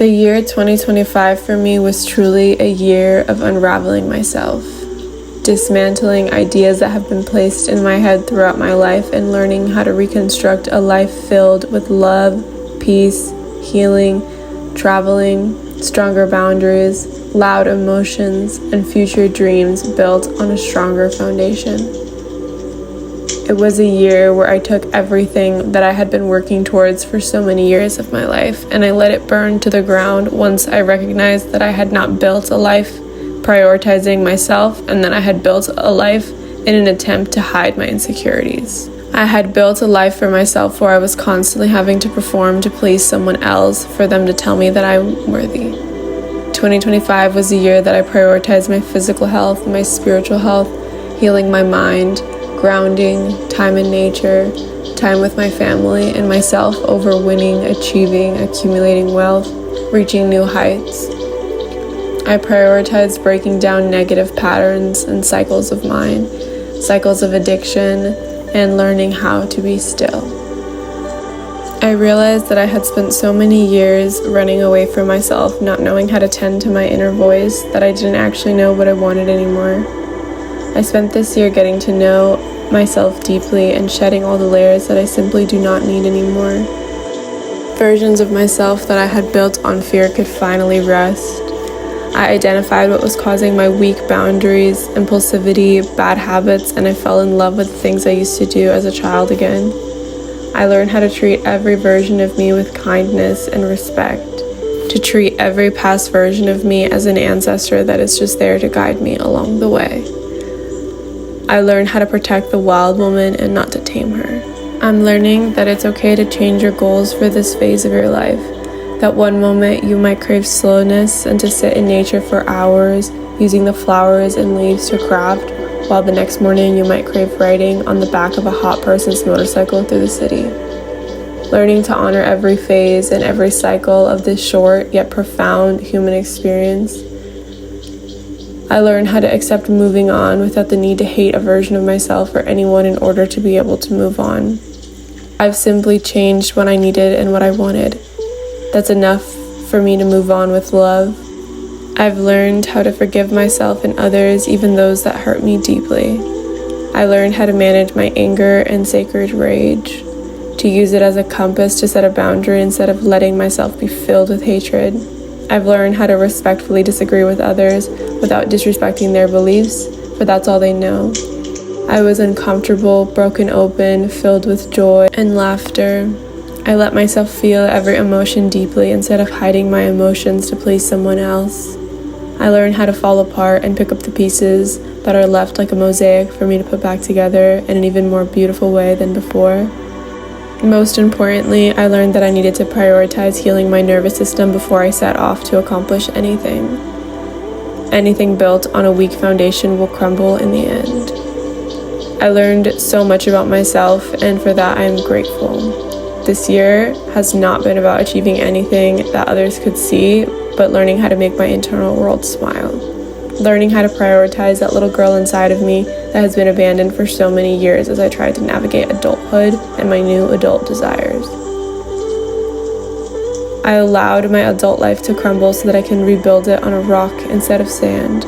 The year 2025 for me was truly a year of unraveling myself, dismantling ideas that have been placed in my head throughout my life and learning how to reconstruct a life filled with love, peace, healing, traveling, stronger boundaries, loud emotions, and future dreams built on a stronger foundation. It was a year where I took everything that I had been working towards for so many years of my life, and I let it burn to the ground once I recognized that I had not built a life prioritizing myself, and that I had built a life in an attempt to hide my insecurities. I had built a life for myself where I was constantly having to perform to please someone else for them to tell me that I'm worthy. 2025 was a year that I prioritized my physical health, my spiritual health, healing my mind, grounding, time in nature, time with my family and myself over winning, achieving, accumulating wealth, reaching new heights. I prioritized breaking down negative patterns and cycles of mind, cycles of addiction, and learning how to be still. I realized that I had spent so many years running away from myself, not knowing how to tend to my inner voice, that I didn't actually know what I wanted anymore. I spent this year getting to know myself deeply and shedding all the layers that I simply do not need anymore. Versions of myself that I had built on fear could finally rest. I identified what was causing my weak boundaries, impulsivity, bad habits, and I fell in love with the things I used to do as a child again. I learned how to treat every version of me with kindness and respect, to treat every past version of me as an ancestor that is just there to guide me along the way. I learned how to protect the wild woman and not to tame her. I'm learning that it's okay to change your goals for this phase of your life. That one moment you might crave slowness and to sit in nature for hours, using the flowers and leaves to craft, while the next morning you might crave riding on the back of a hot person's motorcycle through the city. Learning to honor every phase and every cycle of this short yet profound human experience. I learned how to accept moving on without the need to hate a version of myself or anyone in order to be able to move on. I've simply changed what I needed and what I wanted. That's enough for me to move on with love. I've learned how to forgive myself and others, even those that hurt me deeply. I learned how to manage my anger and sacred rage, to use it as a compass to set a boundary instead of letting myself be filled with hatred. I've learned how to respectfully disagree with others without disrespecting their beliefs, for that's all they know. I was uncomfortable, broken open, filled with joy and laughter. I let myself feel every emotion deeply instead of hiding my emotions to please someone else. I learned how to fall apart and pick up the pieces that are left like a mosaic for me to put back together in an even more beautiful way than before. Most importantly, I learned that I needed to prioritize healing my nervous system before I set off to accomplish anything. Anything built on a weak foundation will crumble in the end. I learned so much about myself, and for that I am grateful. This year has not been about achieving anything that others could see, but learning how to make my internal world smile. Learning how to prioritize that little girl inside of me that has been abandoned for so many years as I tried to navigate adulthood and my new adult desires. I allowed my adult life to crumble so that I can rebuild it on a rock instead of sand.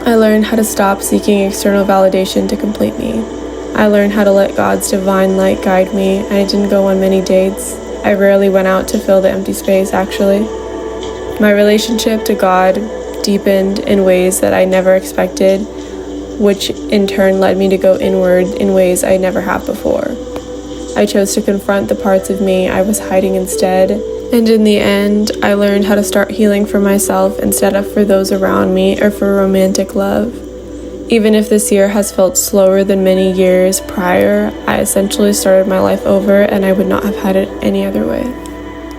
I learned how to stop seeking external validation to complete me. I learned how to let God's divine light guide me, and I didn't go on many dates. I rarely went out to fill the empty space, actually. My relationship to God deepened in ways that I never expected, which in turn led me to go inward in ways I never have before. I chose to confront the parts of me I was hiding instead, and in the end, I learned how to start healing for myself instead of for those around me or for romantic love. Even if this year has felt slower than many years prior, I essentially started my life over and I would not have had it any other way.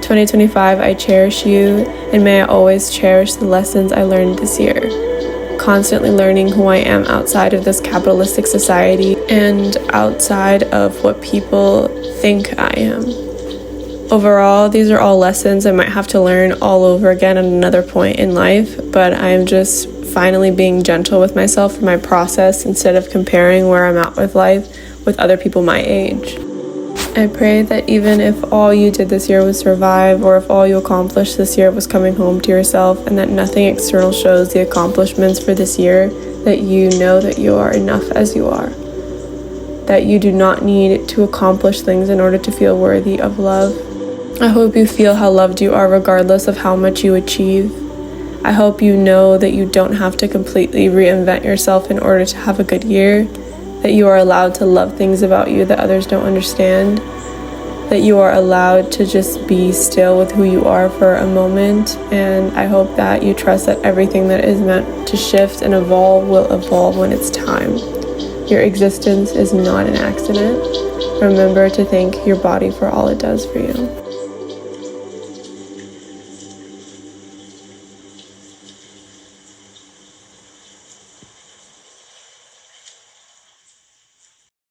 2025, I cherish you, and may I always cherish the lessons I learned this year. Constantly learning who I am outside of this capitalistic society and outside of what people think I am. Overall, these are all lessons I might have to learn all over again at another point in life, but I'm just finally being gentle with myself for my process instead of comparing where I'm at with life with other people my age. I pray that even if all you did this year was survive, or if all you accomplished this year was coming home to yourself, and that nothing external shows the accomplishments for this year, that you know that you are enough as you are. That you do not need to accomplish things in order to feel worthy of love. I hope you feel how loved you are regardless of how much you achieve. I hope you know that you don't have to completely reinvent yourself in order to have a good year, that you are allowed to love things about you that others don't understand, that you are allowed to just be still with who you are for a moment, and I hope that you trust that everything that is meant to shift and evolve will evolve when it's time. Your existence is not an accident. Remember to thank your body for all it does for you.